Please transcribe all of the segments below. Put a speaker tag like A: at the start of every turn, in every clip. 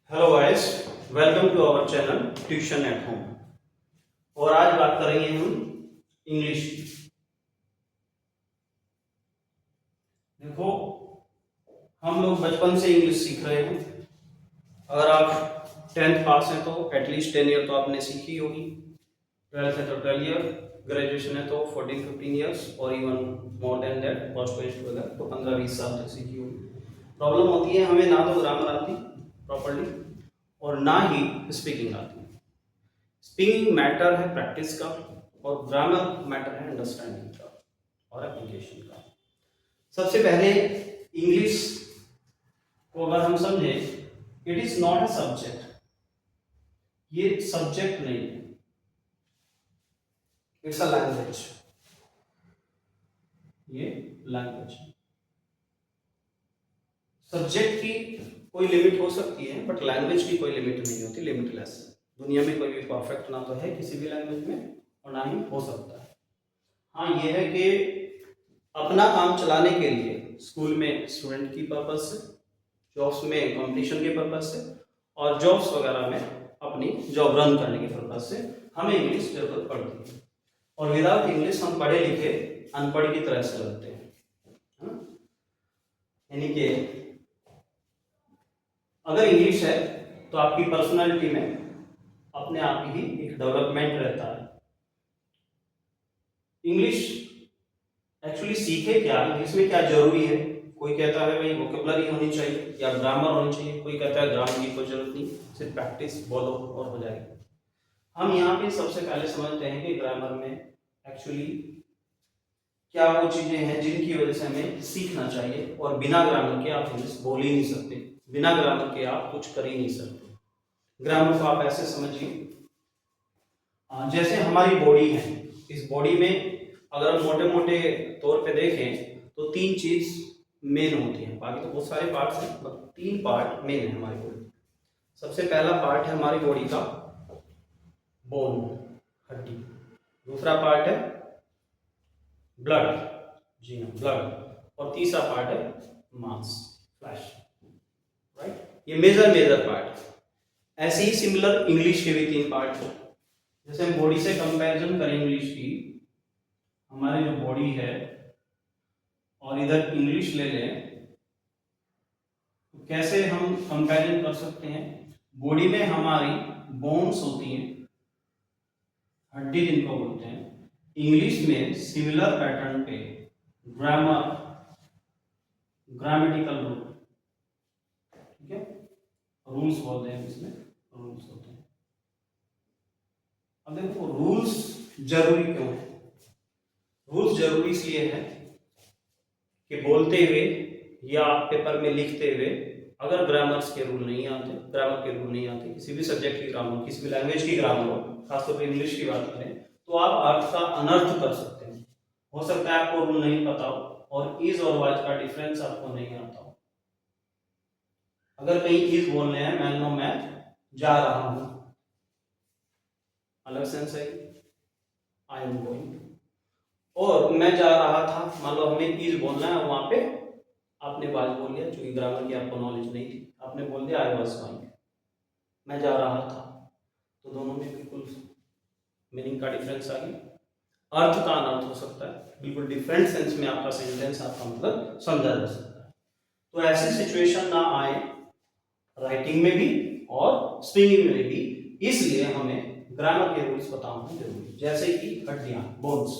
A: Hello guys, welcome to our channel tuition at home. और आज बात करेंगे हम इंग्लिश की। देखो, हम लोग बचपन से इंग्लिश सीख रहे हैं। अगर आप 10th पास हैं तो एटलीस्ट 10 ईयर तो आपने सीखी होगी। 12th है तो 12 ईयर, ग्रेजुएशन है तो 14-15 ईयर्स, और even more than that post graduate वगैरह तो 15-20 साल तक सीखी होगी। प्रॉब्लम होती है हमें ना तो ग्रामर आती प्रॉपर्ली और ना ही स्पीकिंग आती है। स्पीकिंग मैटर है प्रैक्टिस का और ग्रामर मैटर है अंडरस्टैंडिंग का और एप्लीकेशन का। सबसे पहले इंग्लिश को अगर हम समझे, it is not a subject. ये सब्जेक्ट नहीं है, इट्स अ लैंग्वेज। ये लैंग्वेज है। सब्जेक्ट की कोई लिमिट हो सकती है बट लैंग्वेज की कोई लिमिट नहीं होती, लिमिटलेस। दुनिया में कोई भी परफेक्ट ना तो है किसी भी लैंग्वेज में और ना ही हो सकता है। हाँ, ये है कि अपना काम चलाने के लिए स्कूल में स्टूडेंट की पर्पज से, जॉब्स में कंपटीशन के पर्पज से और जॉब्स वगैरह में अपनी जॉब रन करने के पर्पज से हमें इंग्लिश जरूरत पड़ती है। और विदाउट इंग्लिश हम पढ़े लिखे अनपढ़ की तरह से लगते हैं। यानी कि अगर इंग्लिश है तो आपकी पर्सनालिटी में अपने आप ही एक डेवलपमेंट रहता है। इंग्लिश एक्चुअली सीखे क्या, इंग्लिश में क्या जरूरी है? कोई कहता है भाई वोकेबलरी होनी चाहिए या ग्रामर होनी चाहिए, कोई कहता है ग्रामर की कोई जरूरत नहीं, सिर्फ प्रैक्टिस बोलो और हो जाएगी। हम यहाँ पे सबसे पहले समझते हैं कि ग्रामर में एक्चुअली क्या वो चीजें हैं जिनकी वजह से हमें सीखना चाहिए, और बिना ग्रामर के आप इंग्लिश बोल ही नहीं सकते, बिना ग्रामर के आप कुछ कर ही नहीं सकते। ग्रामर को आप ऐसे समझिए, जैसे हमारी बॉडी है, इस बॉडी में अगर हम मोटे मोटे तौर पे देखें तो 3 चीज मेन होती है, बाकी तो बहुत सारे पार्ट्स हैं बट 3 पार्ट मेन है हमारी बॉडी। सबसे पहला पार्ट है हमारी बॉडी का बोन, हड्डी। दूसरा पार्ट है ब्लड, जी हाँ ब्लड। और तीसरा पार्ट है मांस, फ्लैश, राइट। ये मेजर पार्ट। ऐसे ही सिमिलर इंग्लिश के भी 3 पार्ट है। जैसे हम बॉडी से कंपैरिजन करें इंग्लिश की, हमारी जो बॉडी है और इधर इंग्लिश ले लें तो कैसे हम कंपैरिजन कर सकते हैं? बॉडी में हमारी बोन्स होती हैं, हड्डी जिनको बोलते हैं। इंग्लिश में सिमिलर पैटर्न पे ग्रामर, ग्रामेटिकल रूल, ठीक है, रूल्स बोलते हैं, इसमें रूल्स होते हैं। अब देखो, रूल्स जरूरी क्यों है? रूल्स जरूरी इसलिए है कि बोलते हुए या पेपर में लिखते हुए अगर ग्रामर्स के रूल नहीं आते, ग्रामर के रूल नहीं आते, किसी भी सब्जेक्ट की ग्रामर, किसी भी लैंग्वेज की ग्रामर हो, खासतौर पर इंग्लिश की बात करें, तो आप अर्थ का अनर्थ कर सकते हैं। हो सकता है आपको रूल नहीं पता हो और इज और वाज का डिफरेंस आपको नहीं आता हो। अगर कहीं इज बोलने हैं, मान लो मैं जा रहा हूं, अलग सेंस है, आई एम गोइंग। और मैं जा रहा था, मान लो हमें इज बोलना है, वहां पे आपने वाज बोल दिया, क्योंकि ग्रामर की आपको नॉलेज नहीं थी, आपने बोल दिया आई वाज गोइंग, मैं जा रहा था। तो दोनों में बिल्कुल मीनिंग का डिफरेंस आ गया, अर्थ का अनर्थ हो सकता है, बिल्कुल डिफरेंट सेंस में आपका सेंटेंस, आपका मतलब समझा जा सकता है। तो ऐसी सिचुएशन ना आए राइटिंग में भी और स्पीकिंग में भी, इसलिए हमें ग्रामर के रूल्स पता होना जरूरी। जैसे कि हड्डियां, बोन्स,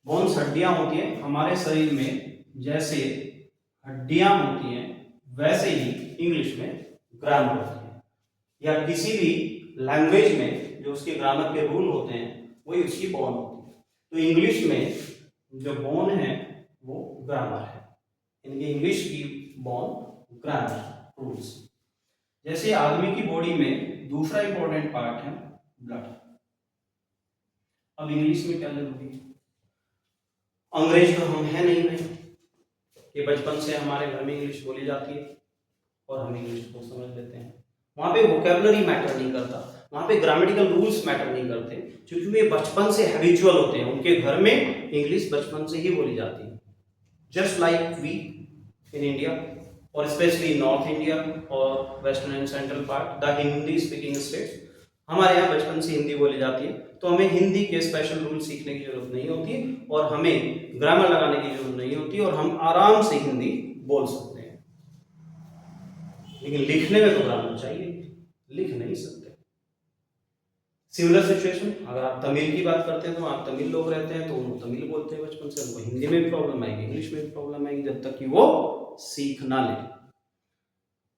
A: बोन्स हड्डियां होती हैं हमारे शरीर में, जैसे हड्डियां होती हैं वैसे ही इंग्लिश में ग्रामर होती है, या किसी भी लैंग्वेज में जो उसके ग्रामर के रूल होते हैं वही उसकी बोन होती है। तो इंग्लिश में जो बोन है वो ग्रामर है, इनकी इंग्लिश की बोन ग्रामर रूल्स। जैसे आदमी की बॉडी में दूसरा इंपॉर्टेंट पार्ट है ब्लड। अब इंग्लिश में क्या जरूरी है? अंग्रेज तो हम है नहीं भाई कि बचपन से हमारे घर में इंग्लिश बोली जाती है और हम इंग्लिश को समझ लेते हैं। वहां पे वोकेबलरी मैटर नहीं करता, वहां पे ग्रामेटिकल रूल्स मैटर नहीं करते, क्योंकि वे बचपन से हैबिचुअल होते हैं, उनके घर में इंग्लिश बचपन से ही बोली जाती है। Just like we in India, और स्पेशली नॉर्थ इंडिया और western and central part the Hindi speaking states, हमारे यहाँ बचपन से हिंदी बोली जाती है, तो हमें हिंदी के स्पेशल रूल सीखने की जरूरत नहीं होती और हमें ग्रामर लगाने की जरूरत नहीं होती और हम आराम से हिंदी बोल सकते हैं। लेकिन लिखने में तो ग्रामर चाहिए, लिख नहीं सकते। सिमिलर सिचुएशन, अगर आप तमिल की बात करते हैं तो आप तमिल लोग रहते हैं तो वो तमिल बोलते हैं बचपन से, उनको हिंदी में भी प्रॉब्लम आएगी, इंग्लिश में भी प्रॉब्लम आएगी, जब तक कि वो सीख ना ले।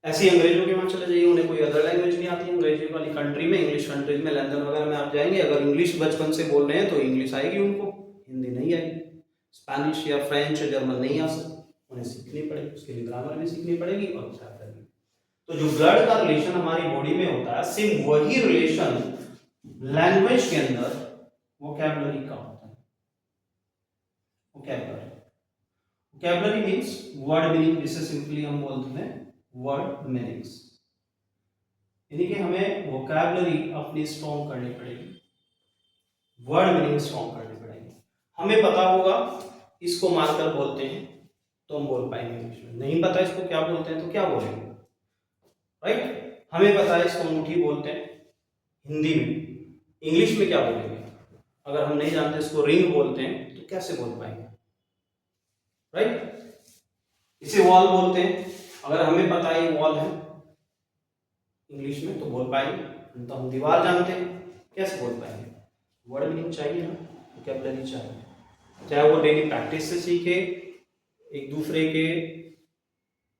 A: ऐसे अंग्रेजों के वहां चले जाइए, उन्हें कोई अदर लैंग्वेज नहीं आती, अंग्रेजी वाली कंट्री में, इंग्लिश कंट्रीज में, लंदन वगैरह में आप जाएंगे, अगर इंग्लिश बचपन से बोल रहे हैं तो इंग्लिश आएगी उनको, हिंदी नहीं आएगी। स्पेनिश या फ्रेंच या जर्मन नहीं आ सकती, उन्हें सीखनी पड़ेगी, उसके लिए ग्रामर भी सीखनी पड़ेगी और vocabulary भी। तो जो ब्लड का रिलेशन हमारी बॉडी में होता है, सेम वही रिलेशन लैंग्वेज के अंदर वोकैबुलरी का होता है। वोकैबुलरी मींस वर्ड मीनिंग, जिसे सिंपली हम बोलते हैं वर्ड मीनिंग्स, यानी कि हमें वोकैबुलरी अपनी स्ट्रॉन्ग करनी पड़ेगी, वर्ड मीनिंग स्ट्रॉन्ग करनी पड़ेगी। हमें पता होगा इसको मार्कर बोलते हैं तो हम बोल पाएंगे इंग्लिश में, नहीं पता इसको क्या बोलते हैं तो क्या बोलेंगे, राइट। हमें पता है इसको अंगूठी बोलते हैं हिंदी में, इंग्लिश में क्या बोलेंगे? अगर हम नहीं जानते इसको रिंग बोलते हैं तो कैसे बोल पाएंगे, राइट। इसे वॉल बोलते हैं, अगर हमें पता है वॉल है इंग्लिश में तो बोल पाएंगे, तो हम दीवार जानते हैं, कैसे बोल पाएंगे? वर्ड मीनिंग चाहिए ना, वोकैबुलरी चाहिए, चाहे वो डेली प्रैक्टिस से सीखे, एक दूसरे के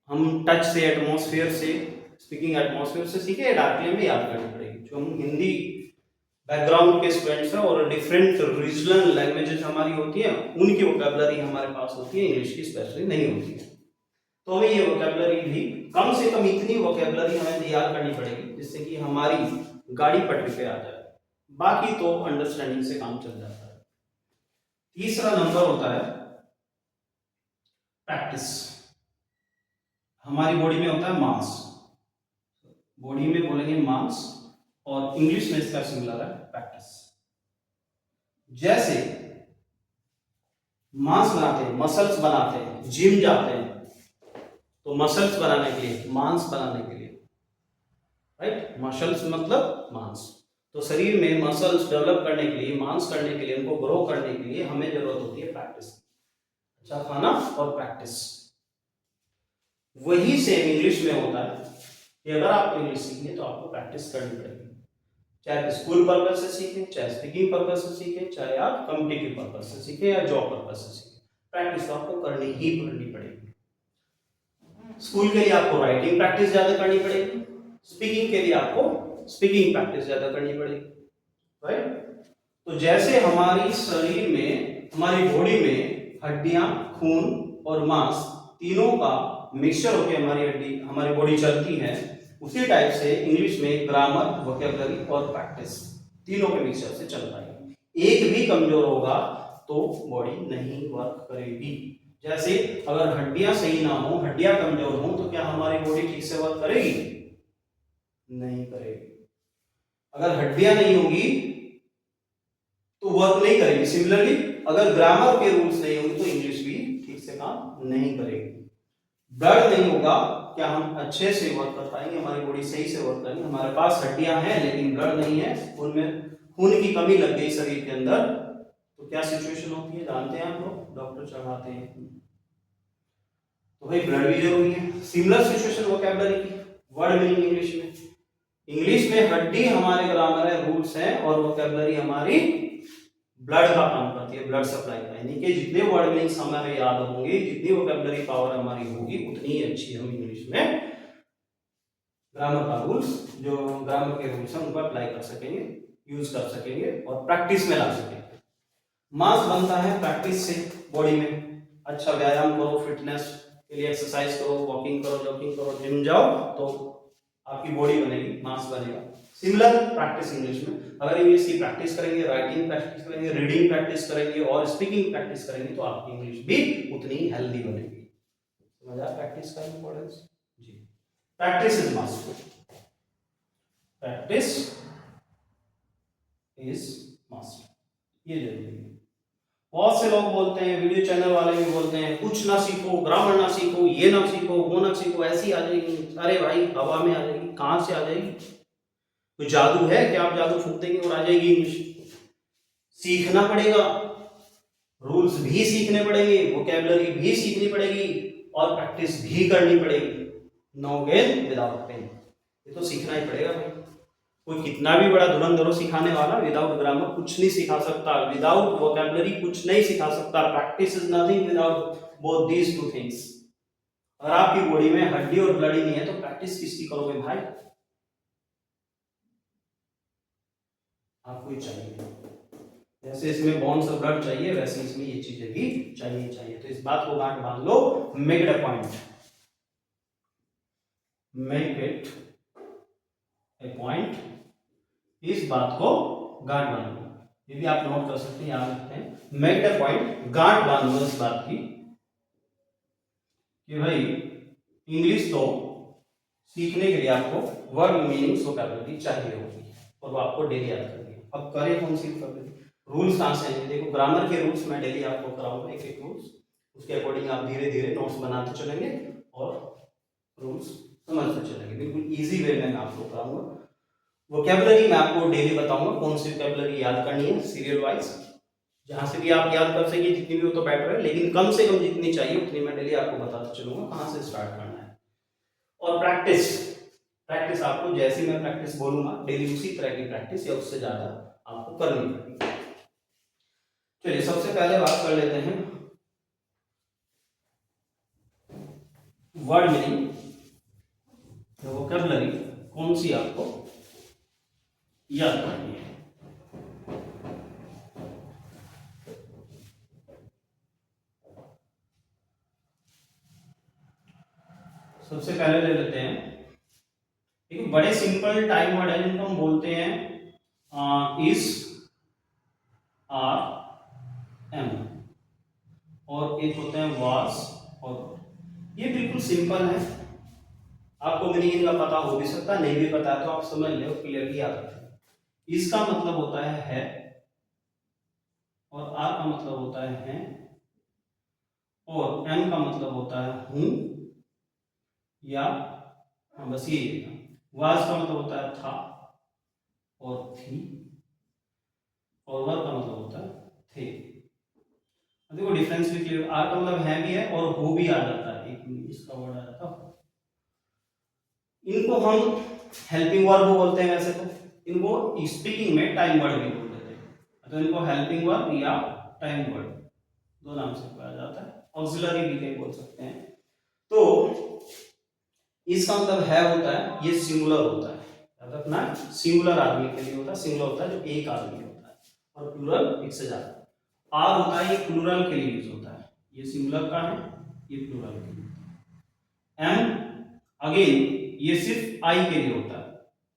A: हम टच से, एटमॉस्फेयर से, स्पीकिंग एटमॉस्फेयर से सीखे, या डायरेक्टली में याद करनी पड़ेगी। जो हम हिंदी बैकग्राउंड के स्टूडेंट्स हैं और डिफरेंट रीजनल लैंग्वेजेस हमारी होती है, उनकी वोकैबुलरी हमारे पास होती है, इंग्लिश की स्पेशली नहीं होती है, तो हमें ये वोकैबुलरी भी कम से कम इतनी वोकैबुलरी हमें तैयार करनी पड़ेगी जिससे कि हमारी गाड़ी पटरी पे आ जाए, बाकी तो अंडरस्टैंडिंग से काम चल जाता है। तीसरा नंबर होता है प्रैक्टिस। हमारी बॉडी में होता है मांस, बॉडी में बोलेंगे मांस, और इंग्लिश में इसका सिमिलर है प्रैक्टिस। जैसे मांस बनाते हैं, मसल्स बनाते हैं, जिम जाते हैं, तो मसल्स बनाने के लिए, मांस बनाने के लिए, राइट, मसल्स मतलब मांस, तो शरीर में मसल्स डेवलप करने के लिए, मांस करने के लिए, उनको ग्रो करने के लिए हमें जरूरत होती है प्रैक्टिस, अच्छा खाना और प्रैक्टिस। वही सेम इंग्लिश में होता है कि अगर आपको इंग्लिश सीखनी है तो आपको प्रैक्टिस करनी पड़ेगी, चाहे स्कूल पर्पज से सीखें, चाहे स्पीकिंग पर्पज से सीखें, चाहे आप कॉम्पिटिटिव पर्पज से सीखें या जॉब पर्पज से सीखें, प्रैक्टिस तो आपको करनी ही पड़ेगी। स्कूल के लिए आपको राइटिंग प्रैक्टिस ज्यादा करनी पड़ेगी, स्पीकिंग के लिए आपको स्पीकिंग प्रैक्टिस ज्यादा करनी पड़ेगी, राइट। तो जैसे हमारी शरीर में, हमारी बॉडी में हड्डियां, खून और मांस तीनों का मिक्सचर होकर हमारी बॉडी चलती है, उसी टाइप से इंग्लिश में ग्रामर, वोकैबुलरी और प्रैक्टिस तीनों के मिक्सचर से चल पाएगी। एक भी कमजोर होगा तो बॉडी नहीं वर्क करेगी। जैसे अगर हड्डियां सही ना हो, हड्डियां कमजोर हो, तो क्या हमारी बॉडी ठीक से वर्क करेगी? नहीं करेगी। अगर हड्डियां नहीं होगी तो वर्क नहीं करेगी। सिमिलरली अगर ग्रामर के रूल्स नहीं होंगे तो इंग्लिश भी ठीक से काम नहीं करेगी। ब्लड नहीं होगा, क्या हम अच्छे से वर्क कर पाएंगे? हमारी बॉडी सही से वर्क करेंगे? हमारे पास हड्डियां हैं लेकिन ब्लड नहीं है, उनमें खून की कमी लग गई शरीर के अंदर, तो क्या सिचुएशन होती है जानते हैं आप लोग? डॉक्टर चढ़ाते हैं, तो भाई ब्लड भी जरूरी है। सिमिलर सिचुएशन वोकैबुलरी की, वर्ड मीनिंग इंग्लिश में हड्डी हमारे ग्रामर है, रूल्स हैं, और वोकैबुलरी हमारी ब्लड का काम करती है, ब्लड सप्लाई का, यानी कि जितने वर्ड मीनिंग्स हमारे याद होंगे, जितनी वोकैबुलरी पावर हमारी होगी, उतनी ही अच्छी हम इंग्लिश में ग्रामर का रूल्स, जो ग्रामर के रूल्स हैं उनको अप्लाई कर सकेंगे, यूज कर सकेंगे और प्रैक्टिस में ला सकेंगे। मांस बनता है प्रैक्टिस से बॉडी में। अच्छा व्यायाम करो, फिटनेस के लिए एक्सरसाइज करो, वॉकिंग करो, जॉगिंग करो, जिम जाओ, तो आपकी बॉडी बनेगी, मांस बनेगा। सिमिलर प्रैक्टिस इंग्लिश में, अगर इंग्लिश की प्रैक्टिस करेंगे, राइटिंग प्रैक्टिस करेंगे, रीडिंग प्रैक्टिस करेंगे और स्पीकिंग प्रैक्टिस करेंगे, तो आपकी इंग्लिश भी उतनी हेल्दी बनेगी। समझा प्रैक्टिस का इंपॉर्टेंस? जी, practice is must, practice is must, ये जरूरी है। बहुत से लोग बोलते हैं, वीडियो चैनल वाले भी बोलते हैं, कुछ ना सीखो, ग्रामर ना सीखो, ये ना सीखो, वो ना सीखो, ऐसी आ जाएगी। अरे भाई हवा में आ जाएगी, कहाँ से आ जाएगी? कोई जादू है कि आप जादू फूंक देंगे और आ जाएगी इंग्लिश? सीखना पड़ेगा, रूल्स भी सीखने पड़ेंगे, वोकैबुलरी भी सीखनी पड़ेगी और प्रैक्टिस भी करनी पड़ेगी। नो गेन विदाउट पेन, ये तो सीखना ही पड़ेगा भाई। कोई कितना भी बड़ा धुरंधर सिखाने वाला विदाउट ग्रामर कुछ नहीं सिखा सकता, विदाउट वोकैबुलरी कुछ नहीं सिखा सकता। Practice is nothing without both these two things. अगर आपकी बॉडी में हड्डी और ब्लड ही नहीं है तो प्रैक्टिस किसकी करोगे भाई? आपको ही चाहिए। जैसे इसमें बोन्स और ब्लड चाहिए, वैसे इसमें ये चीजें भी चाहिए। तो इस बात को गांठ बांध लो, make it a point, make it a point, इस बात को गांठ बांध लो। ये भी आप नोट कर सकते हैं, याद रखते हैं, मेक इट अ पॉइंट, गांठ बांध लो इस बात की कि भाई इंग्लिश तो सीखने के लिए आपको वर्ड मीनिंग्स वोकैबुलरी चाहिए होगी और वो आपको डेली याद करनी है। अब करें कौन सी वोकैबुलरी? रूल्स कहाँ से आएंगे? देखो ग्रामर के रूल्स मैं डेली आपको कराऊंगा, एक एक रूल्स, उसके अकॉर्डिंग आप धीरे धीरे नोट्स बनाते चलेंगे और रूल्स समझते चलेंगे। बिल्कुल इजी वे में मैं आपको कराऊंगा। वोकैबुलरी मैं आपको डेली बताऊंगा कौन सी वोकैबुलरी याद करनी है, सीरियल वाइज, जहां से भी आप याद कर सके जितनी भी हो तो बेटर है, लेकिन कम से कम जितनी चाहिए उतनी मैं डेली आपको बताते चलूंगा कहां से स्टार्ट करना है। और प्रैक्टिस, प्रैक्टिस आपको जैसी मैं प्रैक्टिस बोलूंगा डेली उसी तरह की प्रैक्टिस या उससे ज्यादा आपको करनी पड़ेगी। चलिए सबसे पहले बात कर लेते हैं वर्ड मीनिंग, वोकैबुलरी कौन सी आपको याद करनी है। सबसे पहले ले लेते हैं एक बड़े सिंपल टाइम वर्ड है जिनको हम बोलते हैं इज, आर, एम, और एक होते हैं वाज और। ये बिल्कुल सिंपल है, आपको मीनिंग इनका पता हो भी सकता है, नहीं भी पता है तो आप समझ लो, क्लियरली याद रखें। इसका मतलब होता है और आर का मतलब होता है और एम का मतलब होता है हूं या, हाँ बस ये है। वाज का मतलब होता है था और थी, और वर का मतलब होता है थे। देखो डिफरेंस भी क्लियर, आर का मतलब है भी है और हो भी आ जाता है, एक इसका वर्ड आ जाता है। इनको हम हेल्पिंग वर्ब बोलते हैं, वैसे तो इनको स्पीकिंग में टाइम वर्ड भी बोल देते हैं, तो इनको हेल्पिंग वर्ब या टाइम वर्ड दो नाम से कहा जाता है, ऑक्सिलरी भी कहीं बोल सकते हैं। तो इसका मतलब है होता है, ये सिंगुलर होता है, याद रखना, सिंगुलर आदमी के लिए होता है, सिंगुलर होता है जो एक आदमी होता है, और प्लूरल एक से ज्यादा। आर होता है ये प्लूरल के लिए यूज होता है, ये सिंगुलर का है, ये प्लूरल के लिए। एम अगेन ये सिर्फ आई के लिए होता है,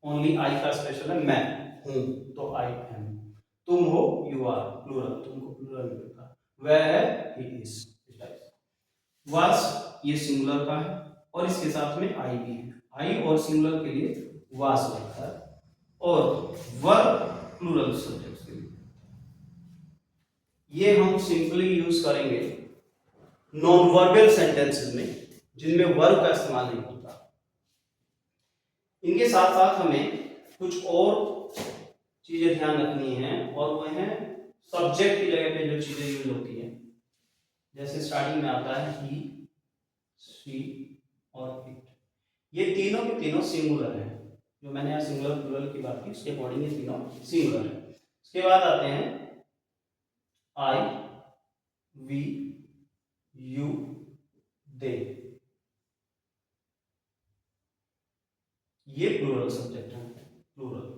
A: ओनली आई का स्पेशल है, मैं हूं तो आई एम, तुम हो यू आर, प्लूरल, तुमको प्लूरल में होता है, वह है ही इज, इस टाइप से। वाज ये सिंगुलर का है और इसके साथ में आई भी है, आई और सिंगुलर के लिए वाज लगता है, और वर प्लूरल सब्जेक्ट्स के लिए। ये हम सिंपली यूज करेंगे नॉन वर्बल सेंटेंसेस में जिनमें वर्ब का इस्तेमाल नहीं होता। इनके साथ साथ हमें कुछ और चीजें ध्यान रखनी है, और वह है सब्जेक्ट की जगह पे जो चीजें यूज होती है, जैसे स्टार्टिंग में आता है ही, शी और इट, ये तीनों के तीनों सिंगुलर है। जो मैंने यहाँ सिंगुलर प्लूरल की बात की उसके अकॉर्डिंग ये तीनों सिंगुलर है। उसके बाद आते हैं आई, वी, यू, दे, ये प्लूरल सब्जेक्ट है, प्लूरल।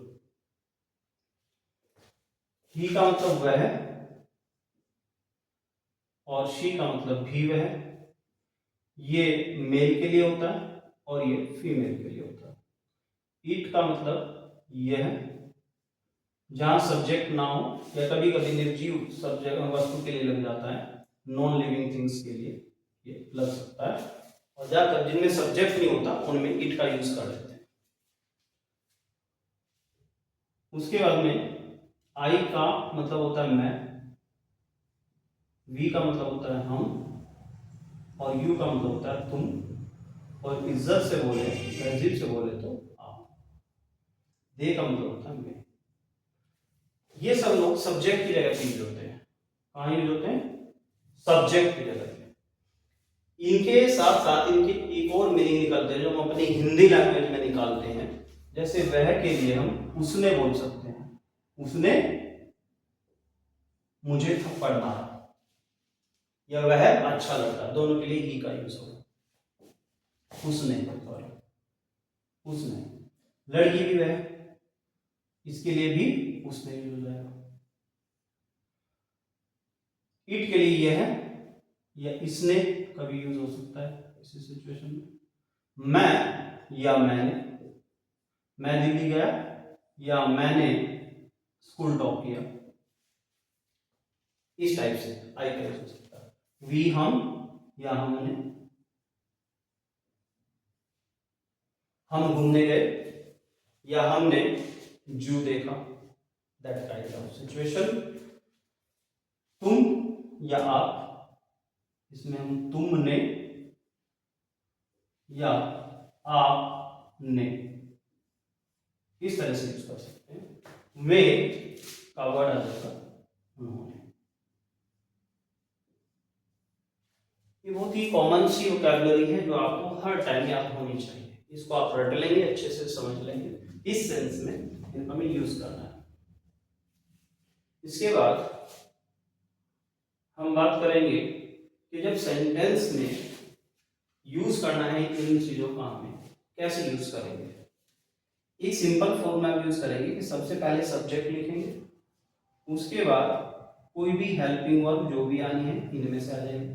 A: ही का मतलब वह है और शी का मतलब भी वह है, ये मेल के लिए होता है और ये फीमेल के लिए होता है। इट का मतलब यह है, जहां सब्जेक्ट ना हो या कभी कभी निर्जीव सब्जेक्ट वस्तु के लिए लग जाता है, नॉन लिविंग थिंग्स के लिए ये लग सकता है, और ज्यादातर जिनमें सब्जेक्ट नहीं होता उनमें इट का यूज कर लेते हैं। उसके बाद में आई का मतलब होता है मैं, वी का मतलब होता है हम, और यू का मतलब होता है तुम, और इज्जत से बोले, तहजीब से बोले तो आप। दे का मतलब होता है मैं। ये सब लोग सब्जेक्ट की जगह पे यूज होते हैं। कहाँ यूज होते हैं? सब्जेक्ट की जगह पे। इनके साथ साथ इनकी एक और मीनिंग निकलते हैं जो हम अपनी हिंदी लैंग्वेज में निकालते हैं। जैसे वह के लिए हम उसने बोल सकते हैं, उसने मुझे थप्पड़ मारा, या वह अच्छा लड़का, दोनों के लिए ही का यूज होगा। उसने, सॉरी, उसने। लड़की भी वह, इसके लिए भी उसने यूज हो जाएगा। इट के लिए यह है या इसने कभी यूज हो सकता है इसी सिचुएशन में। मैं या मैंने, मैं दिल्ली गया या मैंने स्कूल टॉप किया, इस टाइप से आई का यूज हो सकता है। वी हम या हमने, हम घूमने गए या हमने जू देखा, दैट काइंड ऑफ सिचुएशन। तुम या आप, इसमें हम तुमने या आपने, इस तरह से यूज कर सकते हैं। वे का वर्ड आ जाएगा उन्होंने। ये बहुत ही कॉमन सी वोकैबुलरी है जो आपको हर टाइम याद होनी चाहिए। इसको आप रट लेंगे, अच्छे से समझ लेंगे, इस सेंस में इनको हमें यूज करना है। इसके बाद हम बात करेंगे कि जब सेंटेंस में यूज करना है इन चीजों का, हमें कैसे यूज करेंगे। एक सिंपल फॉर्म में यूज करेंगे कि सबसे पहले सब्जेक्ट लिखेंगे, उसके बाद कोई भी हेल्पिंग वर्ब जो भी आनी है इनमें से आ जाएगी,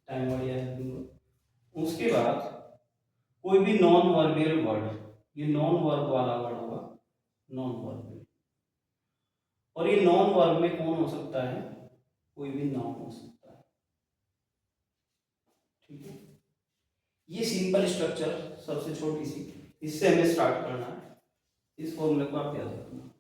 A: टाइम वर्ड या हेल्पिंग वर्ब। उसके बाद कोई भी नॉन वर्बियल वर्ड, ये नॉन वर्ब वाला वर्ड होगा, नॉन वर्ब। और ये नॉन वर्ब में कौन हो सकता है? कोई भी नाउन हो सकता है। ठीक है, ये सिंपल स्ट्रक्चर सबसे छोटी सी, इससे हमें स्टार्ट करना है। इस फॉर्मूले को आप याद रखना।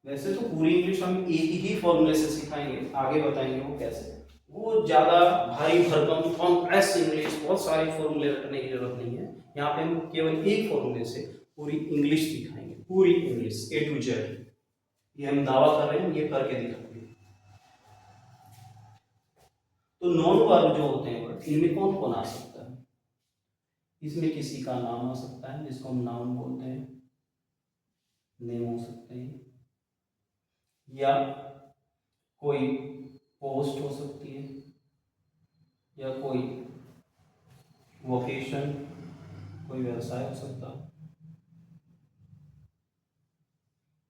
A: वैसे तो पूरी इंग्लिश हम एक ही फॉर्मूले से सिखाएंगे, आगे बताएंगे वो कैसे। वो ज्यादा भारी भरकम कॉम्प्लेक्स इंग्लिश, बहुत सारे फॉर्मूले रखने की जरूरत नहीं है। यहाँ पे हम केवल एक फॉर्मूले से पूरी इंग्लिश सिखाएंगे, पूरी इंग्लिश A to Z। ये हम दावा कर रहे हैं, ये करके दिखाएंगे। तो नॉन वर्ब जो होते हैं वर्ड, इनमें कौन कौन आ सकता है? इसमें किसी का नाम आ सकता है जिसको हम नाउन बोलते हैं, नेम हो सकते हैं, या कोई पोस्ट हो सकती है, या कोई वोकेशन, कोई व्यवसाय हो सकता है,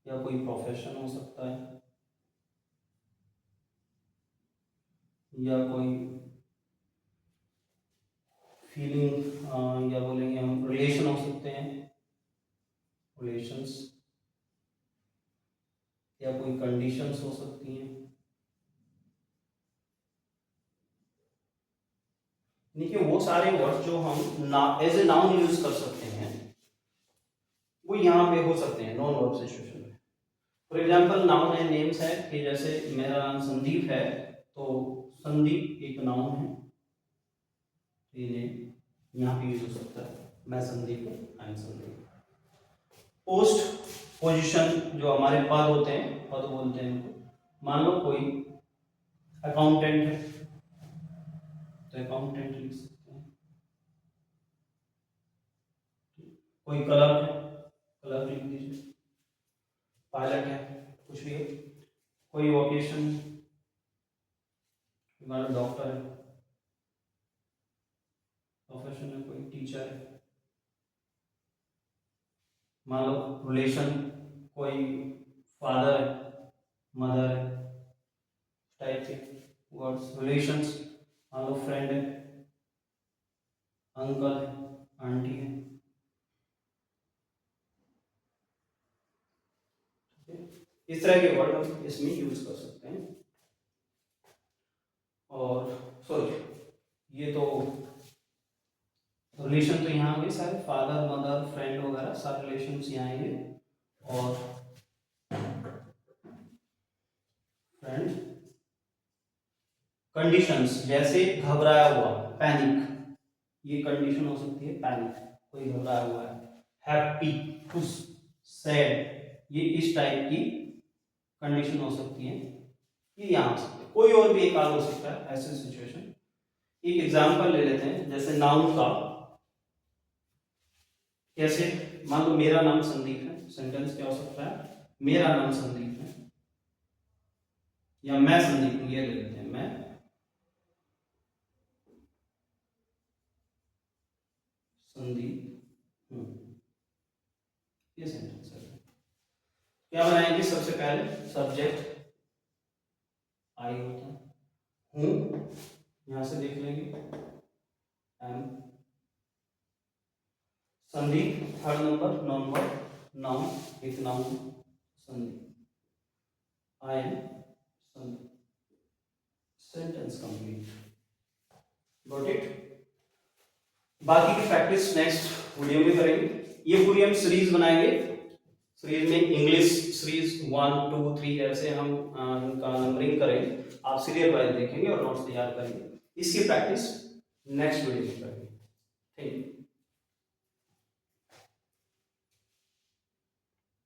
A: या कोई प्रोफेशन हो सकता है, या कोई फीलिंग, या बोलेंगे हम रिलेशन हो सकते हैं, रिलेशंस, या कोई कंडीशंस हो सकती हैं। देखिए वो सारे वर्ड जो हम एज ए नाउन यूज कर सकते हैं वो यहाँ पे हो सकते हैं नॉन वर्ब सिचुएशन में। फॉर एग्जाम्पल नाउन है, नेम्स है कि जैसे मेरा नाम संदीप है, तो संदीप एक नाउन है, ये नेम यहाँ पे यूज हो सकता है, मैं संदीप हूँ, आई एम संदीप। पोस्ट, पोजीशन, जो हमारे पद होते हैं, पद बोलते हैं उनको। मान लो कोई अकाउंटेंट है तो अकाउंटेंट लिख सकते हैं। कोई क्लर्क है, क्लर्क लिख दीजिए। पायलट है, कुछ भी है। कोई वोकेशन, मान लो डॉक्टर है, प्रोफेशन है, कोई टीचर है। मान लो रिलेशन, कोई फादर है, मदर है, टाइप के वर्ड्स। रिलेशंस, मान लो फ्रेंड है, अंकल है, आंटी है। इस तरह के वर्ड हम इसमें यूज कर सकते हैं। और सॉरी, ये तो रिलेशन तो यहाँ आएंगे सारे, फादर मदर फ्रेंड वगैरह सारे रिलेशंस यहाँ आएंगे। और फ्रेंड, कंडीशंस, जैसे घबराया हुआ, पैनिक, ये कंडीशन हो सकती है पैनिक, कोई घबराया हुआ है। हैप्पी, खुश, सैड, ये इस टाइप की कंडीशन हो सकती है, ये यहाँ से कोई और भी एक आध हो सकता है ऐसे सिचुएशन। एक एग्जांपल ले लेते हैं, जैसे नाउन का, कैसे, मान लो मेरा नाम संदीप है, सेंटेंस क्या हो सकता है, मेरा नाम संदीप है, या मैं संदीप हूं, ये ले लेते हैं, मैं संदीप हूं, ये सेंटेंस है। क्या बनाएंगे, सबसे पहले सब्जेक्ट आई होता है, हूं यहां से देख लेंगे, am, Sandeep third number, non verb, noun, एक noun Sandeep, I am Sandeep, sentence complete, got it. बाकी की प्रैक्टिस नेक्स्ट वीडियो में करेंगे। ये पूरी हम सीरीज बनाएंगे, सीरीज में इंग्लिश सीरीज 1 2 3 ऐसे हम इनका नंबरिंग करेंगे, आप सीरियल वाइज देखेंगे और नोट्स तैयार करेंगे। इसकी प्रैक्टिस नेक्स्ट वीडियो में करेंगे।